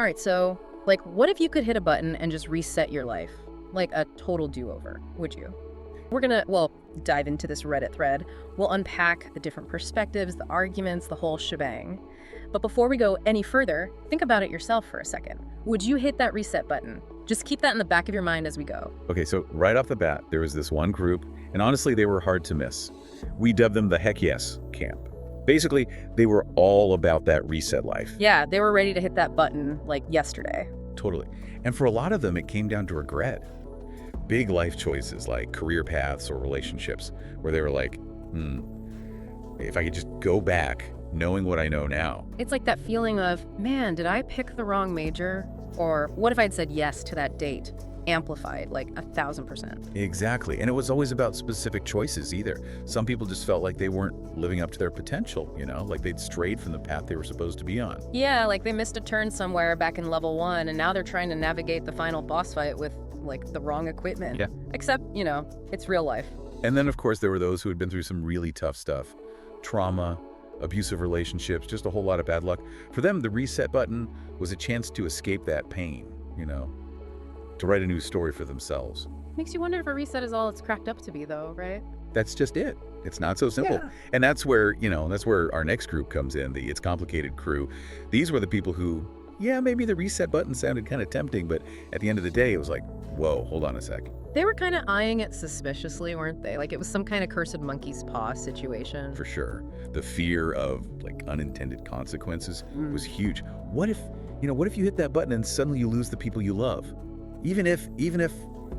All right, so, like, what if you could hit a button and just reset your life? Like a total do-over, would you? We're gonna, well, dive into this Reddit thread. We'll unpack the different perspectives, the arguments, the whole shebang. But before we go any further, think about it yourself for a second. Would you hit that reset button? Just keep that in the back of your mind as we go. Okay, so right off the bat, there was this one group, and honestly, they were hard to miss. We dubbed them the Heck Yes camp. Basically, they were all about that reset life. Yeah, they were ready to hit that button like yesterday. Totally. And for a lot of them, it came down to regret. Big life choices like career paths or relationships, where they were like, if I could just go back knowing what I know now. It's like that feeling of, man, did I pick the wrong major? Or what if I'd said yes to that date? Amplified like 1,000%. Exactly. And it was always about specific choices either. Some people just felt like they weren't living up to their potential, like they'd strayed from the path they were supposed to be on. Yeah, like they missed a turn somewhere back in level 1, and now they're trying to navigate the final boss fight with like the wrong equipment. Yeah. Except, it's real life. And then, of course, there were those who had been through some really tough stuff. Trauma, abusive relationships, just a whole lot of bad luck. For them, the reset button was a chance to escape that pain, to write a new story for themselves. Makes you wonder if a reset is all it's cracked up to be, though, right? That's just it. It's not so simple. Yeah. And that's where, that's where our next group comes in, the It's Complicated crew. These were the people who, maybe the reset button sounded kind of tempting, but at the end of the day, it was like, whoa, hold on a sec. They were kind of eyeing it suspiciously, weren't they? Like it was some kind of cursed monkey's paw situation. For sure. The fear of like unintended consequences was huge. What if you hit that button and suddenly you lose the people you love? Even if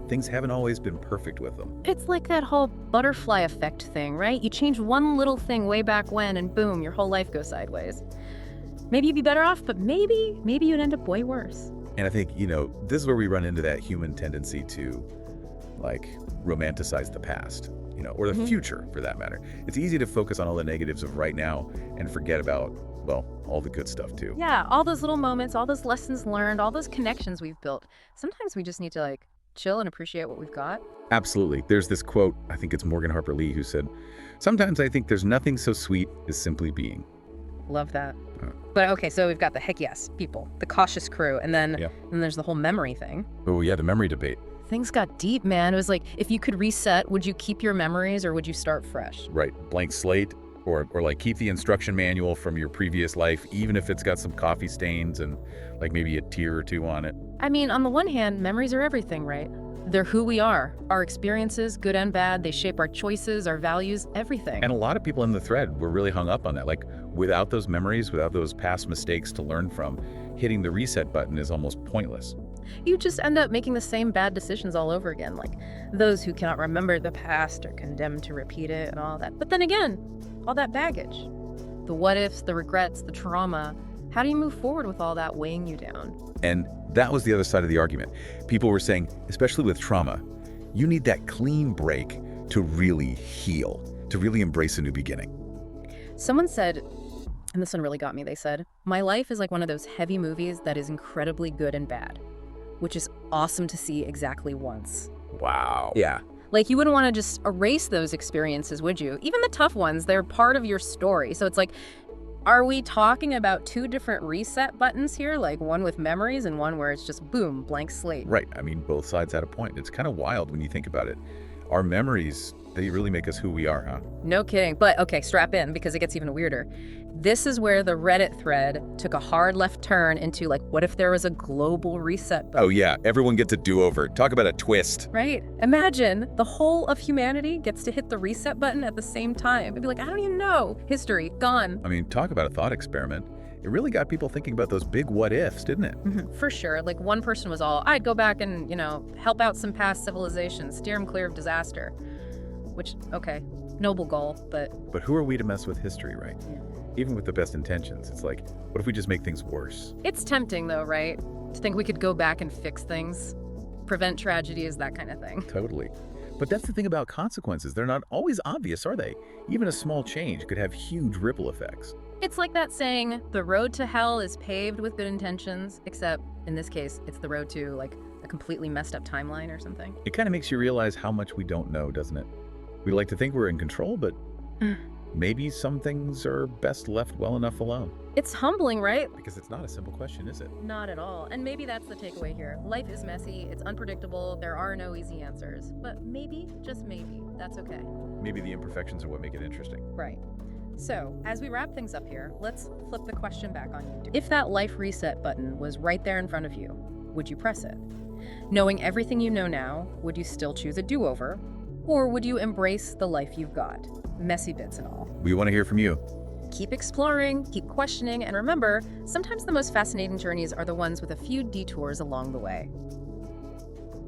things haven't always been perfect with them. It's like that whole butterfly effect thing, right? You change one little thing way back when and boom, your whole life goes sideways. Maybe you'd be better off, but maybe you'd end up way worse. And I think, this is where we run into that human tendency to like romanticize the past, or the future for that matter. It's easy to focus on all the negatives of right now and forget about, well, all the good stuff too. Yeah, all those little moments, all those lessons learned, all those connections we've built. Sometimes we just need to like chill and appreciate what we've got. Absolutely. There's this quote, I think it's Morgan Harper Lee, who said, "Sometimes I think there's nothing so sweet as simply being." Love that. But okay, so we've got the heck yes people, the cautious crew, and then there's the whole memory thing. Oh yeah, the memory debate. Things got deep, man. It was like, if you could reset, would you keep your memories or would you start fresh? Right, blank slate, or like keep the instruction manual from your previous life, even if it's got some coffee stains and like maybe a tear or two on it. I mean, on the one hand, memories are everything, right? They're who we are. Our experiences, good and bad, they shape our choices, our values, everything. And a lot of people in the thread were really hung up on that. Like, without those memories, without those past mistakes to learn from, hitting the reset button is almost pointless. You just end up making the same bad decisions all over again. Like, those who cannot remember the past are condemned to repeat it and all that. But then again, all that baggage, the what ifs, the regrets, the trauma, how do you move forward with all that weighing you down? And that was the other side of the argument. People were saying, especially with trauma, you need that clean break to really heal, to really embrace a new beginning. Someone said, and this one really got me, they said, "My life is like one of those heavy movies that is incredibly good and bad, which is awesome to see exactly once." Wow. Yeah. Like, you wouldn't want to just erase those experiences, would you? Even the tough ones, they're part of your story. So it's like, are we talking about two different reset buttons here? Like one with memories and one where it's just boom, blank slate. Right. I mean, both sides had a point. It's kind of wild when you think about it. Our memories, they really make us who we are, huh? No kidding. But okay, strap in because it gets even weirder. This is where the Reddit thread took a hard left turn into like, what if there was a global reset button? Oh yeah, everyone gets a do-over. Talk about a twist. Right? Imagine the whole of humanity gets to hit the reset button at the same time. It'd be like, I don't even know. History, gone. I mean, talk about a thought experiment. It really got people thinking about those big what ifs, didn't it? Mm-hmm. For sure. Like one person was all, I'd go back and, help out some past civilizations, steer them clear of disaster. Which, okay, noble goal, but... But who are we to mess with history, right? Yeah. Even with the best intentions, it's like, what if we just make things worse? It's tempting though, right? To think we could go back and fix things, prevent tragedies, that kind of thing. Totally. But that's the thing about consequences. They're not always obvious, are they? Even a small change could have huge ripple effects. It's like that saying, the road to hell is paved with good intentions, except in this case, it's the road to like a completely messed up timeline or something. It kind of makes you realize how much we don't know, doesn't it? We like to think we're in control, but maybe some things are best left well enough alone. It's humbling, right? Because it's not a simple question, is it? Not at all. And maybe that's the takeaway here. Life is messy, it's unpredictable, there are no easy answers. But maybe, just maybe, that's okay. Maybe the imperfections are what make it interesting. Right. So, as we wrap things up here, let's flip the question back on you. If that life reset button was right there in front of you, would you press it? Knowing everything you know now, would you still choose a do-over? Or would you embrace the life you've got? Messy bits and all. We want to hear from you. Keep exploring, keep questioning, and remember, sometimes the most fascinating journeys are the ones with a few detours along the way.